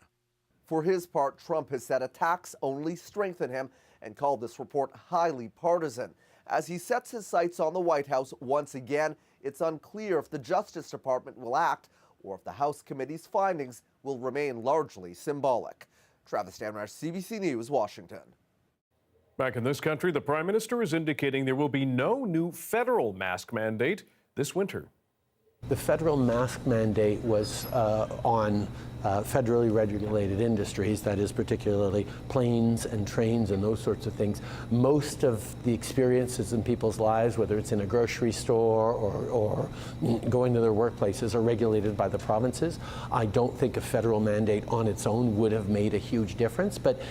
For his part, Trump has said attacks only strengthen him and called this report highly partisan. As he sets his sights on the White House once again, it's unclear if the Justice Department will act or if the House Committee's findings will remain largely symbolic. Travis Danrach, CBC News, Washington. Back in this country, the Prime Minister is indicating there will be no new federal mask mandate this winter. The federal mask mandate was on federally regulated industries, that is particularly planes and trains and those sorts of things. Most of the experiences in people's lives, whether it's in a grocery store or going to their workplaces, are regulated by the provinces. I don't think a federal mandate on its own would have made a huge difference, but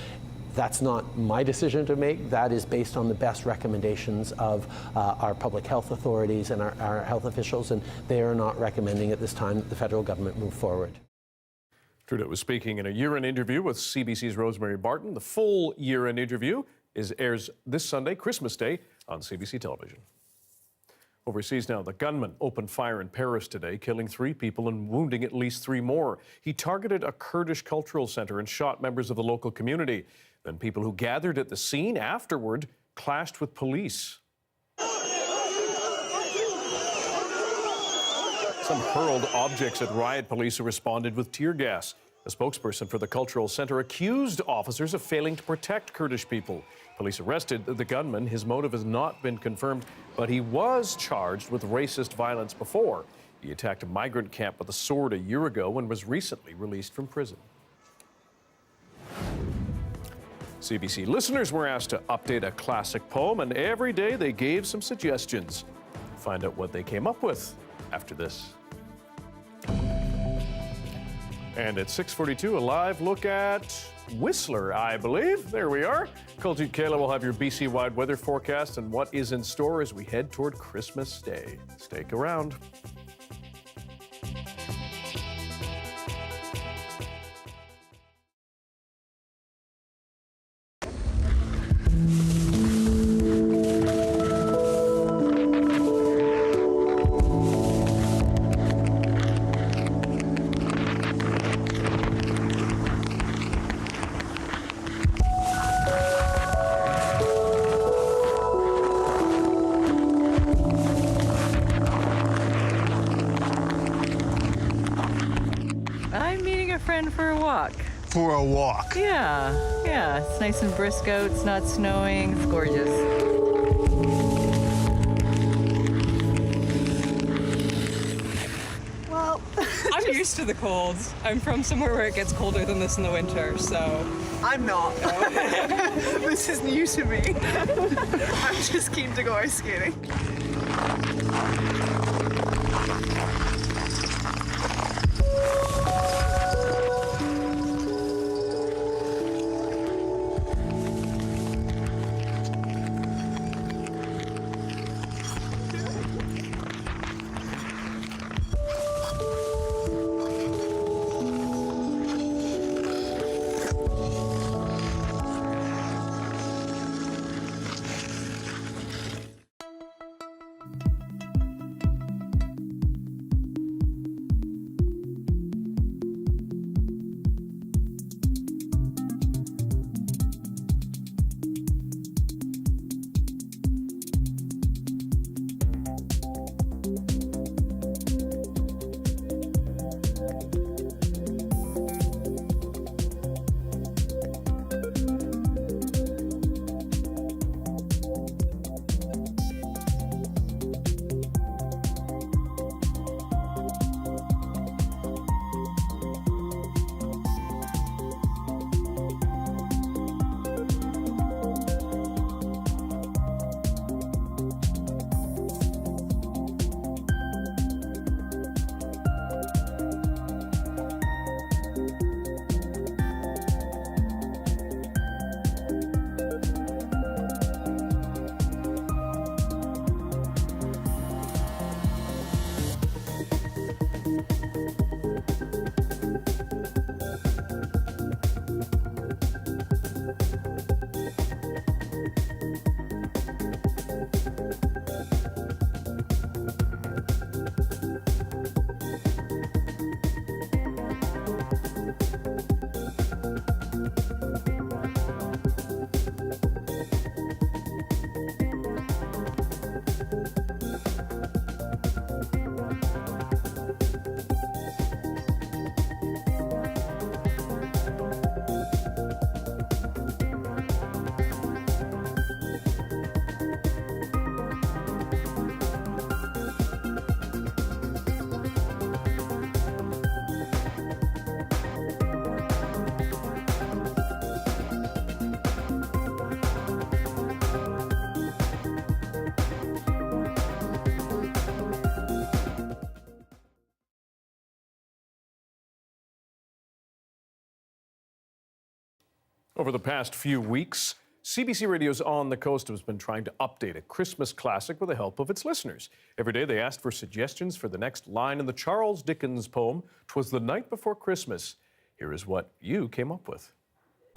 that's not my decision to make. That is based on the best recommendations of our public health authorities and our health officials, and they are not recommending at this time that the federal government move forward. Trudeau was speaking in a year-end interview with CBC's Rosemary Barton. The full year-end interview airs this Sunday, Christmas Day, on CBC television. Overseas now, the gunman opened fire in Paris today, killing 3 people and wounding at least 3 more. He targeted a Kurdish cultural center and shot members of the local community. Then people who gathered at the scene afterward clashed with police. Some hurled objects at riot police who responded with tear gas. A spokesperson for the cultural center accused officers of failing to protect Kurdish people. Police arrested the gunman. His motive has not been confirmed, but he was charged with racist violence before. He attacked a migrant camp with a sword a year ago and was recently released from prison. CBC listeners were asked to update a classic poem, and every day they gave some suggestions. Find out what they came up with after this. And at 6:42, a live look at Whistler, I believe. There we are. Kuljeet Kaila will have your BC-wide weather forecast and what is in store as we head toward Christmas Day. Stick around. For a walk. For a walk? Yeah. It's nice and brisk out. It's not snowing. It's gorgeous. Well, I'm used to the cold. I'm from somewhere where it gets colder than this in the winter, so. I'm not. This is new to me. I'm just keen to go ice skating. Over the past few weeks, CBC Radio's On the Coast has been trying to update a Christmas classic with the help of its listeners. Every day they asked for suggestions for the next line in the Charles Dickens poem, "'Twas the Night Before Christmas." Here is what you came up with.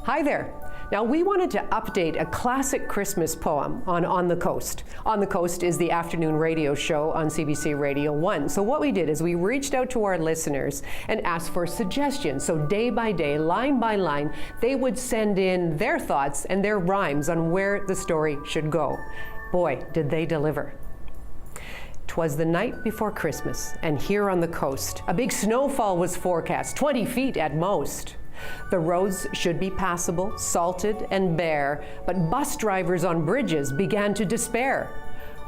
Hi there. Now, we wanted to update a classic Christmas poem on the Coast. On the Coast is the afternoon radio show on CBC Radio 1. So what we did is we reached out to our listeners and asked for suggestions. So day by day, line by line, they would send in their thoughts and their rhymes on where the story should go. Boy, did they deliver. 'Twas the night before Christmas, and here on the coast, a big snowfall was forecast, 20 feet at most. The roads should be passable, salted and bare, but bus drivers on bridges began to despair.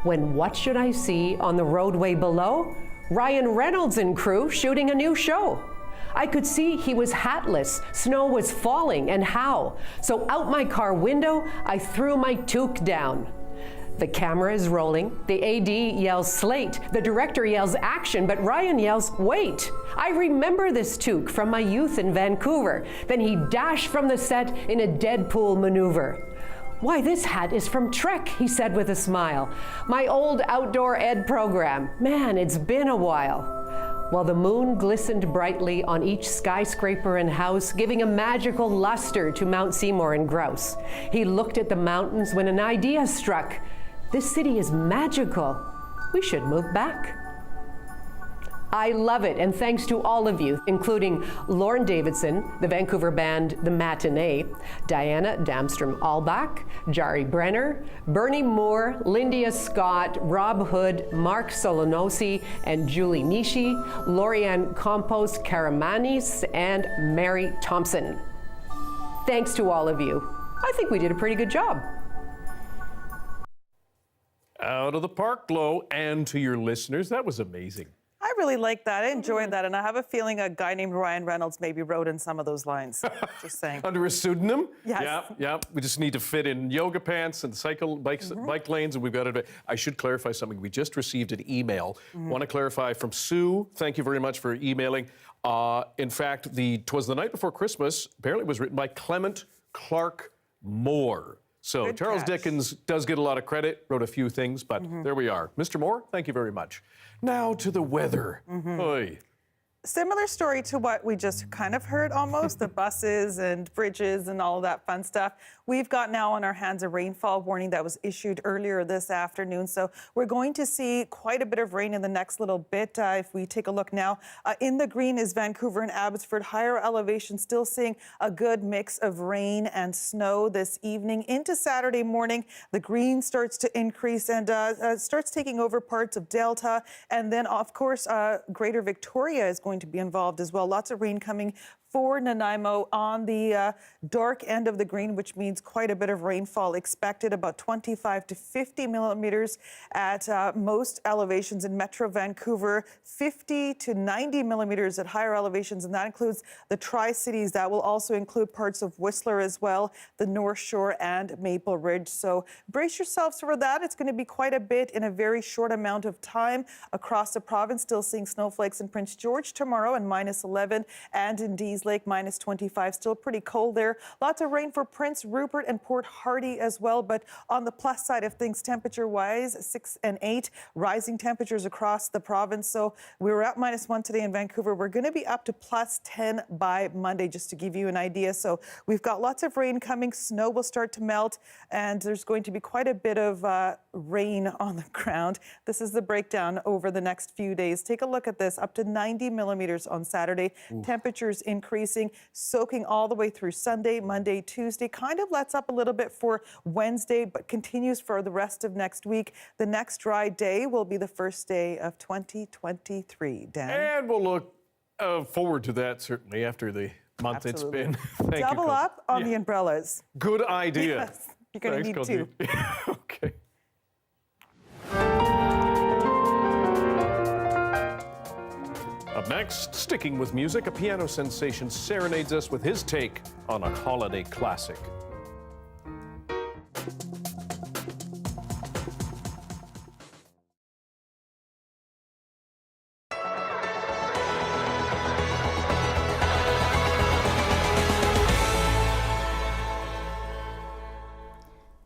When what should I see on the roadway below? Ryan Reynolds and crew shooting a new show. I could see he was hatless, snow was falling, and how? So out my car window, I threw my toque down. The camera is rolling, the AD yells slate, the director yells action, but Ryan yells wait. I remember this toque from my youth in Vancouver. Then he dashed from the set in a Deadpool maneuver. Why, this hat is from Trek, he said with a smile. My old outdoor ed program. Man, it's been a while. While the moon glistened brightly on each skyscraper and house, giving a magical luster to Mount Seymour and Grouse. He looked at the mountains when an idea struck. This city is magical. We should move back. I love it, and thanks to all of you, including Lauren Davidson, the Vancouver band The Matinee, Diana Damstrom-Albach, Jari Brenner, Bernie Moore, Lyndia Scott, Rob Hood, Mark Solanosi, and Julie Nishi, Lorianne Compost Karamanis, and Mary Thompson. Thanks to all of you. I think we did a pretty good job. Out of the park, Glow, and to your listeners, that was amazing. I really like that. I enjoyed that. And I have a feeling a guy named Ryan Reynolds maybe wrote in some of those lines. Just saying. Under a pseudonym? Yes. Yeah. We just need to fit in yoga pants and bike lanes, and we've got it. I should clarify something. We just received an email. Want to clarify from Sue. Thank you very much for emailing. In fact, the "'Twas the Night Before Christmas" apparently was written by Clement Clark Moore. So Good Charles catch. Dickens does get a lot of credit, wrote a few things, but there we are. Mr. Moore, thank you very much. Now to the weather. Oy. Similar story to what we just kind of heard almost, the buses and bridges and all of that fun stuff. We've got now on our hands a rainfall warning that was issued earlier this afternoon. So we're going to see quite a bit of rain in the next little bit. If we take a look now, in the green is Vancouver and Abbotsford. Higher elevation still seeing a good mix of rain and snow this evening. Into Saturday morning, the green starts to increase and starts taking over parts of Delta. And then, of course, Greater Victoria is going to be involved as well. Lots of rain coming for Nanaimo on the dark end of the green, which means quite a bit of rainfall expected, about 25 to 50 millimeters at most elevations in Metro Vancouver, 50 to 90 millimeters at higher elevations, and that includes the Tri-Cities. That will also include parts of Whistler as well, the North Shore and Maple Ridge. So brace yourselves for that. It's going to be quite a bit in a very short amount of time across the province. Still seeing snowflakes in Prince George tomorrow and -11, and in Dease Lake -25. Still pretty cold there. Lots of rain for Prince Rupert and Port Hardy as well. But on the plus side of things, temperature-wise, 6 and 8, rising temperatures across the province. So we were at -1 today in Vancouver. We're going to be up to +10 by Monday, just to give you an idea. So we've got lots of rain coming. Snow will start to melt, and there's going to be quite a bit of rain on the ground. This is the breakdown over the next few days. Take a look at this. Up to 90 millimeters on Saturday. Temperatures increasing, soaking all the way through Sunday, Monday, Tuesday. Kind of lets up a little bit for Wednesday, but continues for the rest of next week. The next dry day will be the first day of 2023. Dan? And we'll look forward to that, certainly, after the month Absolutely. it's been. Thank Double you, up on the umbrellas. Good idea. Yes, you're going to need two. Okay. Up next, sticking with music, a piano sensation serenades us with his take on a holiday classic.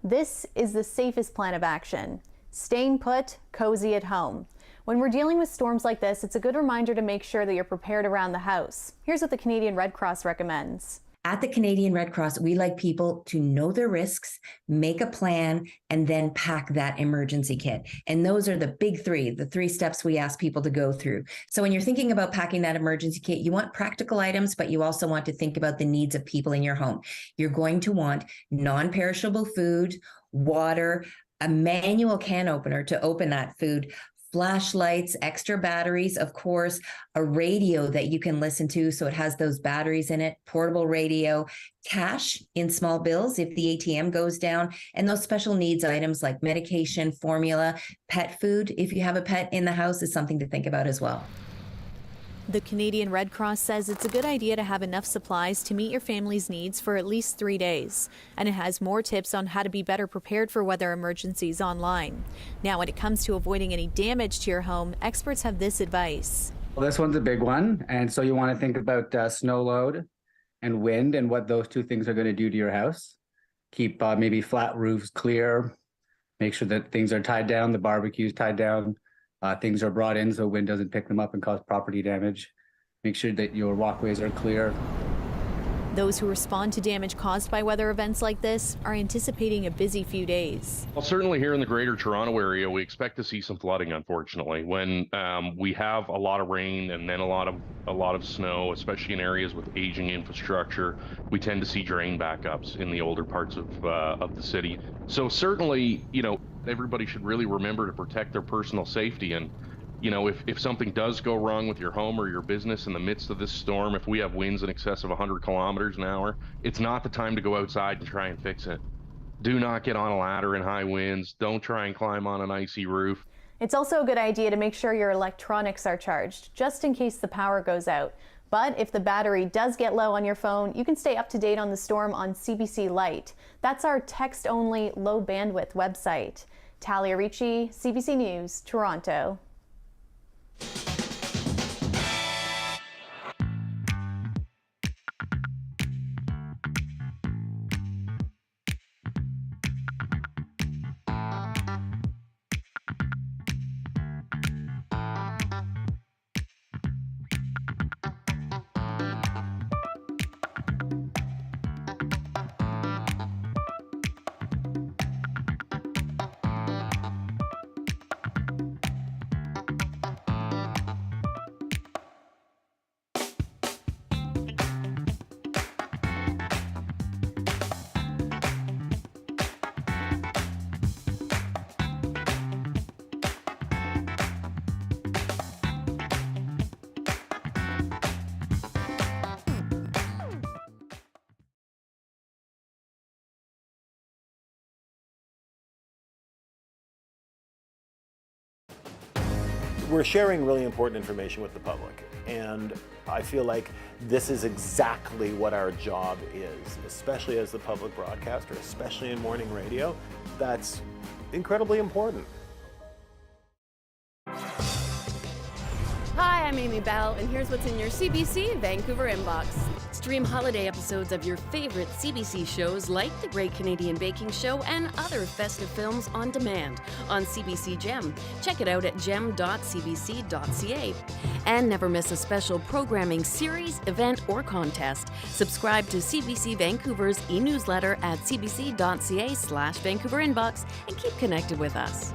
This is the safest plan of action. Staying put, cozy at home. When we're dealing with storms like this, it's a good reminder to make sure that you're prepared around the house. Here's what the Canadian Red Cross recommends. At the Canadian Red Cross, we like people to know their risks, make a plan, and then pack that emergency kit. And those are the big three, the 3 steps we ask people to go through. So when you're thinking about packing that emergency kit, you want practical items, but you also want to think about the needs of people in your home. You're going to want non-perishable food, water, a manual can opener to open that food, flashlights, extra batteries, of course, a radio that you can listen to so it has those batteries in it, portable radio, cash in small bills if the ATM goes down, and those special needs items like medication, formula, pet food, if you have a pet in the house, is something to think about as well. The Canadian Red Cross says it's a good idea to have enough supplies to meet your family's needs for at least 3 days. And it has more tips on how to be better prepared for weather emergencies online. Now, when it comes to avoiding any damage to your home, experts have this advice. Well, this one's a big one. And so you want to think about snow load and wind and what those 2 things are going to do to your house. Keep maybe flat roofs clear. Make sure that things are tied down, the barbecue's tied down. Things are brought in so wind doesn't pick them up and cause property damage. Make sure that your walkways are clear. Those who respond to damage caused by weather events like this are anticipating a busy few days. Well, certainly here in the Greater Toronto area, we expect to see some flooding, unfortunately. When we have a lot of rain and then a lot of snow, especially in areas with aging infrastructure, we tend to see drain backups in the older parts of the city. So certainly, everybody should really remember to protect their personal safety. And, if something does go wrong with your home or your business in the midst of this storm, if we have winds in excess of 100 kilometers an hour, it's not the time to go outside and try and fix it. Do not get on a ladder in high winds. Don't try and climb on an icy roof. It's also a good idea to make sure your electronics are charged, just in case the power goes out. But if the battery does get low on your phone, you can stay up to date on the storm on CBC Lite. That's our text-only, low-bandwidth website. Talia Ricci, CBC News, Toronto. We're sharing really important information with the public, and I feel like this is exactly what our job is, especially as the public broadcaster, especially in morning radio. That's incredibly important. Hi, I'm Amy Bell, and here's what's in your CBC Vancouver inbox. Stream holiday episodes of your favorite CBC shows like The Great Canadian Baking Show and other festive films on demand on CBC Gem. Check it out at gem.cbc.ca. And never miss a special programming series, event, or contest. Subscribe to CBC Vancouver's e-newsletter at cbc.ca/Vancouver inbox and keep connected with us.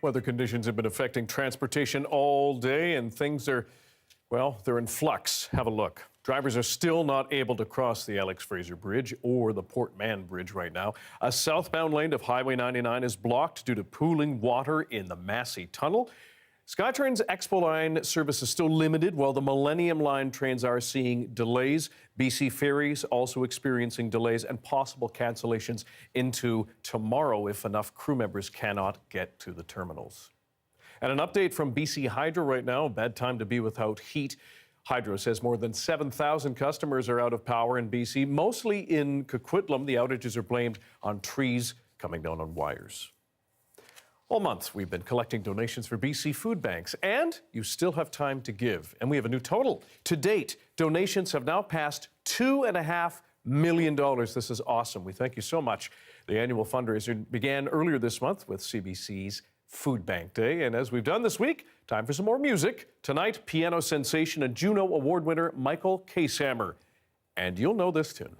Weather conditions have been affecting transportation all day, and things are, well, they're in flux. Have a look. Drivers are still not able to cross the Alex Fraser Bridge or the Port Mann Bridge right now. A southbound lane of Highway 99 is blocked due to pooling water in the Massey Tunnel. SkyTrain's Expo Line service is still limited, while the Millennium Line trains are seeing delays. BC Ferries also experiencing delays and possible cancellations into tomorrow if enough crew members cannot get to the terminals. And an update from BC Hydro right now, bad time to be without heat. Hydro says more than 7,000 customers are out of power in BC, mostly in Coquitlam. The outages are blamed on trees coming down on wires. All month, we've been collecting donations for BC food banks, and you still have time to give. And we have a new total. To date, donations have now passed $2.5 million. This is awesome. We thank you so much. The annual fundraiser began earlier this month with CBC's Food Bank Day. And as we've done this week, time for some more music. Tonight, piano sensation and Juno Award winner Michael Casehammer. And you'll know this tune.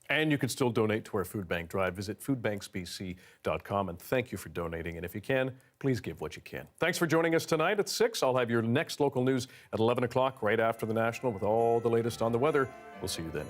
And you can still donate to our food bank drive. Visit foodbanksbc.com, and thank you for donating. And if you can, please give what you can. Thanks for joining us tonight at 6. I'll have your next local news at 11 o'clock right after the National with all the latest on the weather. We'll see you then.